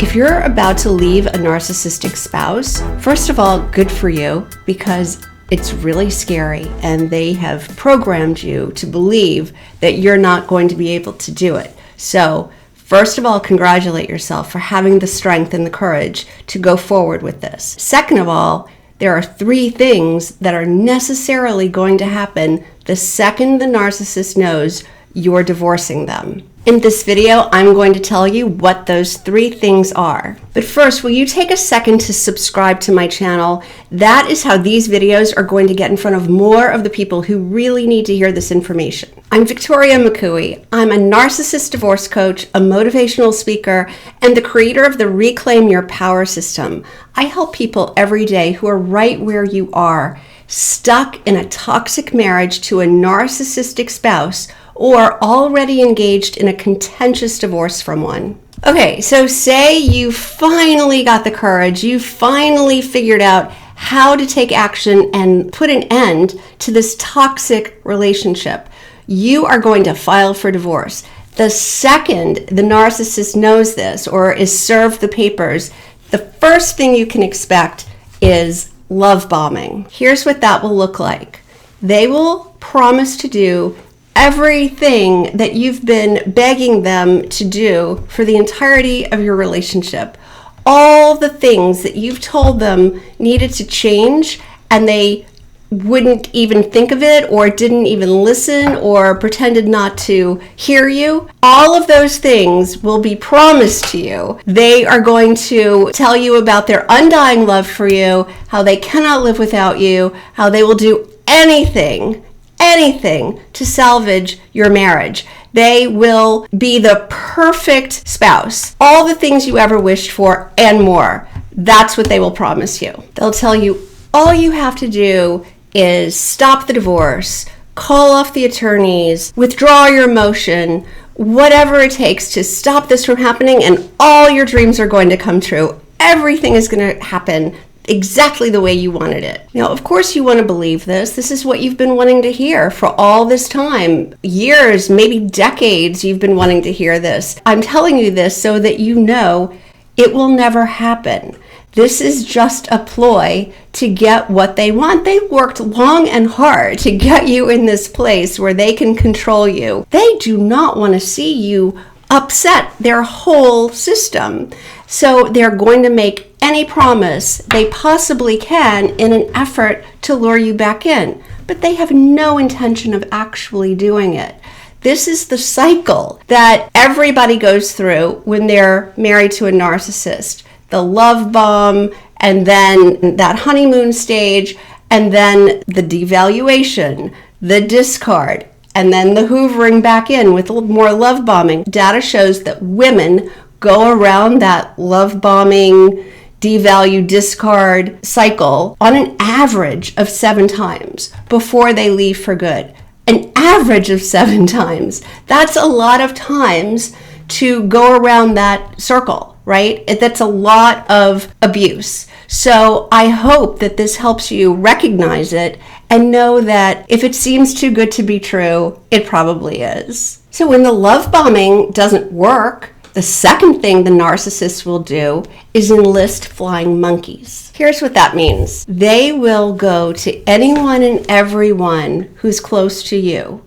If you're about to leave a narcissistic spouse, first of all, good for you, because it's really scary and they have programmed you to believe that you're not going to be able to do it. So first of all, congratulate yourself for having the strength and the courage to go forward with this. Second of all, there are 3 things that are necessarily going to happen the second the narcissist knows you're divorcing them. In this video, I'm going to tell you what those 3 things are. But first, will you take a second to subscribe to my channel? That is how these videos are going to get in front of more of the people who really need to hear this information. I'm Victoria McCooey. I'm a narcissist divorce coach, a motivational speaker, and the creator of the Reclaim Your Power system. I help people every day who are right where you are, stuck in a toxic marriage to a narcissistic spouse, or already engaged in a contentious divorce from one. Okay, so say you finally got the courage, you finally figured out how to take action and put an end to this toxic relationship. You are going to file for divorce. The second the narcissist knows this or is served the papers, the first thing you can expect is love bombing. Here's what that will look like. They will promise to do everything that you've been begging them to do for the entirety of your relationship. All the things that you've told them needed to change and they wouldn't even think of it or didn't even listen or pretended not to hear you. All of those things will be promised to you. They are going to tell you about their undying love for you, how they cannot live without you, how they will do anything to salvage your marriage. They will be the perfect spouse. All the things you ever wished for and more. That's what they will promise you. They'll tell you all you have to do is stop the divorce, call off the attorneys, withdraw your motion, whatever it takes to stop this from happening, and all your dreams are going to come true. Everything is going to happen exactly the way you wanted it. Now, of course you want to believe this. This is what you've been wanting to hear for all this time. Years, maybe decades, you've been wanting to hear this. I'm telling you this so that you know it will never happen. This is just a ploy to get what they want. They worked long and hard to get you in this place where they can control you. They do not want to see you upset their whole system. So they're going to make any promise they possibly can in an effort to lure you back in. But they have no intention of actually doing it. This is the cycle that everybody goes through when they're married to a narcissist. The love bomb, and then that honeymoon stage, and then the devaluation, the discard, and then the hoovering back in with more love bombing. Data shows that women go around that love bombing, devalue, discard cycle on an average of 7 times before they leave for good. An average of 7 times. That's a lot of times to go around that circle, right? That's a lot of abuse. So I hope that this helps you recognize it and know that if it seems too good to be true, it probably is. So when the love bombing doesn't work, the second thing the narcissist will do is enlist flying monkeys. Here's what that means. They will go to anyone and everyone who's close to you,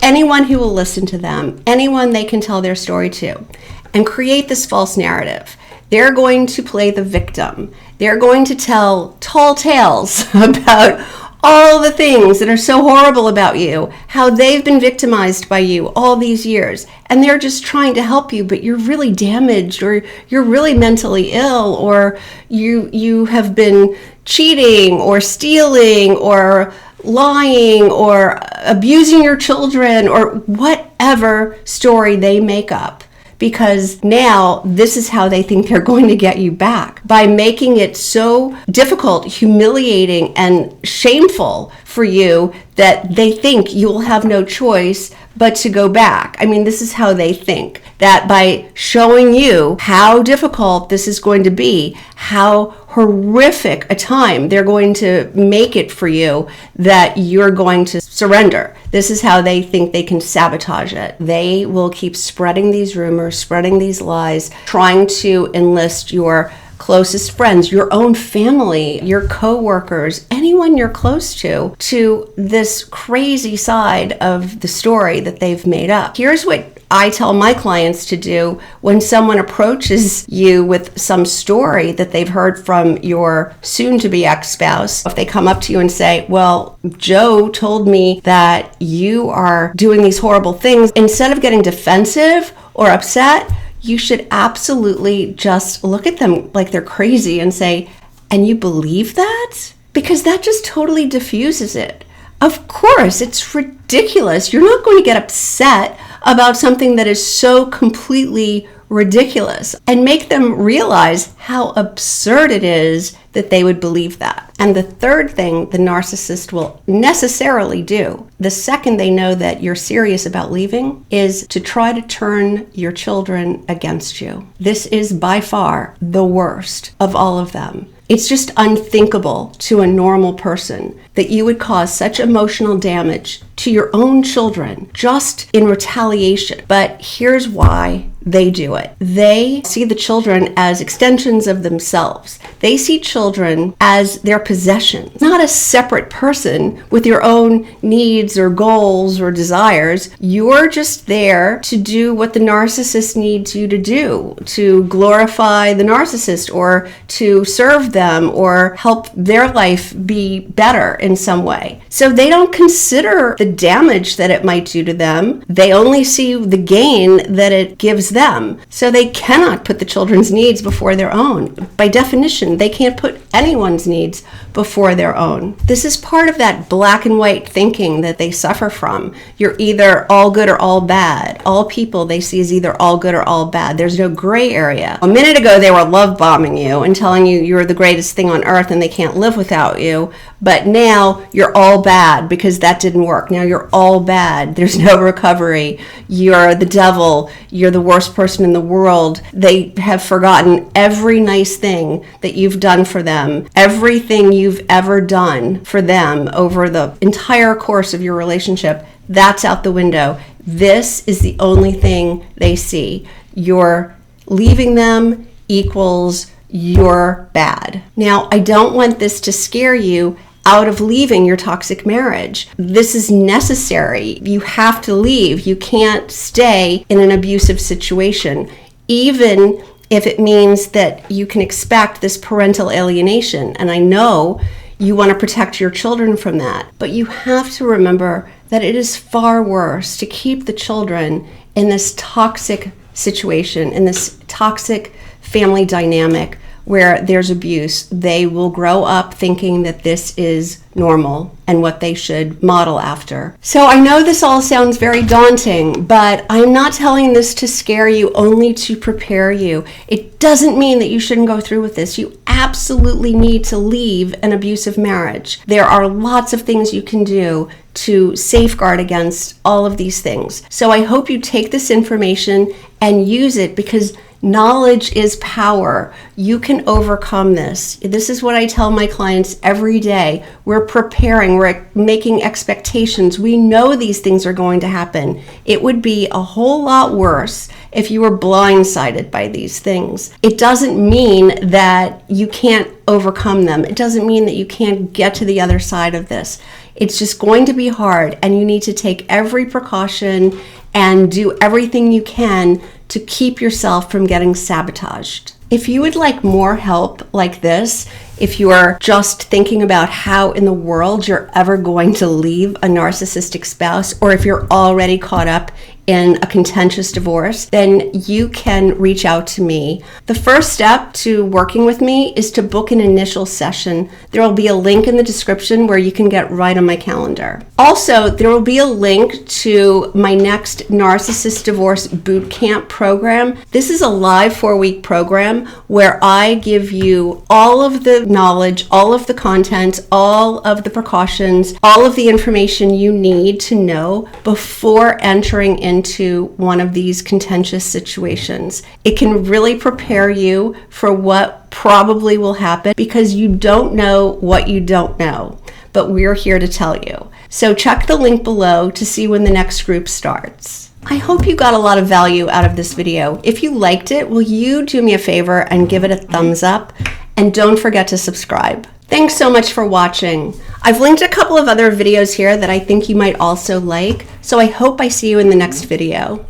anyone who will listen to them, anyone they can tell their story to, and create this false narrative. They're going to play the victim. They're going to tell tall tales about all the things that are so horrible about you, how they've been victimized by you all these years, and they're just trying to help you, but you're really damaged, or you're really mentally ill, or you have been cheating or stealing or lying or abusing your children, or whatever story they make up. Because now this is how they think they're going to get you back, by making it so difficult, humiliating, and shameful for you that they think you will have no choice but to go back. I mean, this is how they think, that by showing you how difficult this is going to be, how horrific a time they're going to make it for you, that you're going to surrender. This is how they think they can sabotage it. They will keep spreading these rumors, spreading these lies, trying to enlist your closest friends, your own family, your coworkers, anyone you're close to this crazy side of the story that they've made up. Here's what I tell my clients to do when someone approaches you with some story that they've heard from your soon-to-be ex-spouse. If they come up to you and say, well, Joe told me that you are doing these horrible things, instead of getting defensive or upset, you should absolutely just look at them like they're crazy and say, and you believe that? Because that just totally diffuses it. Of course, it's ridiculous. You're not going to get upset about something that is so completely ridiculous, and make them realize how absurd it is that they would believe that. And the third thing the narcissist will necessarily do, the second they know that you're serious about leaving, is to try to turn your children against you. This is by far the worst of all of them. It's just unthinkable to a normal person that you would cause such emotional damage to your own children just in retaliation. But here's why they do it. They see the children as extensions of themselves. They see children as their possession, not a separate person with your own needs or goals or desires. You're just there to do what the narcissist needs you to do, to glorify the narcissist or to serve them or help their life be better in some way. So they don't consider the damage that it might do to them. They only see the gain that it gives them. So they cannot put the children's needs before their own. By definition, they can't put anyone's needs before their own. This is part of that black and white thinking that they suffer from. You're either all good or all bad. All people they see as either all good or all bad. There's no gray area. A minute ago, they were love bombing you and telling you you're the greatest thing on earth and they can't live without you. But now you're all bad because that didn't work. Now you're all bad. There's no recovery. You're the devil. You're the worst person in the world. They have forgotten every nice thing that you've done for them, everything you've ever done for them over the entire course of your relationship. That's out the window. This is the only thing they see. You're leaving them equals you're bad. Now, I don't want this to scare you out of leaving your toxic marriage. This is necessary. You have to leave. You can't stay in an abusive situation, even if it means that you can expect this parental alienation. And I know you want to protect your children from that, but you have to remember that it is far worse to keep the children in this toxic situation, in this toxic family dynamic where there's abuse. They will grow up thinking that this is normal and what they should model after. So I know this all sounds very daunting, but I'm not telling this to scare you, only to prepare you. It doesn't mean that you shouldn't go through with this. You absolutely need to leave an abusive marriage. There are lots of things you can do to safeguard against all of these things. So I hope you take this information and use it, because knowledge is power. You can overcome this. This is what I tell my clients every day. We're preparing, we're making expectations. We know these things are going to happen. It would be a whole lot worse if you were blindsided by these things. It doesn't mean that you can't overcome them. It doesn't mean that you can't get to the other side of this. It's just going to be hard, and you need to take every precaution and do everything you can to keep yourself from getting sabotaged. If you would like more help like this, if you are just thinking about how in the world you're ever going to leave a narcissistic spouse, or if you're already caught up in a contentious divorce, then you can reach out to me. The first step to working with me is to book an initial session. There will be a link in the description where you can get right on my calendar. Also, there will be a link to my next Narcissist Divorce Bootcamp program. This is a live 4-week program where I give you all of the knowledge, all of the content, all of the precautions, all of the information you need to know before entering into one of these contentious situations. It can really prepare you for what probably will happen because you don't know what you don't know, but we're here to tell you. So check the link below to see when the next group starts. I hope you got a lot of value out of this video. If you liked it, will you do me a favor and give it a thumbs up? And don't forget to subscribe. Thanks so much for watching. I've linked a couple of other videos here that I think you might also like, so I hope I see you in the next video.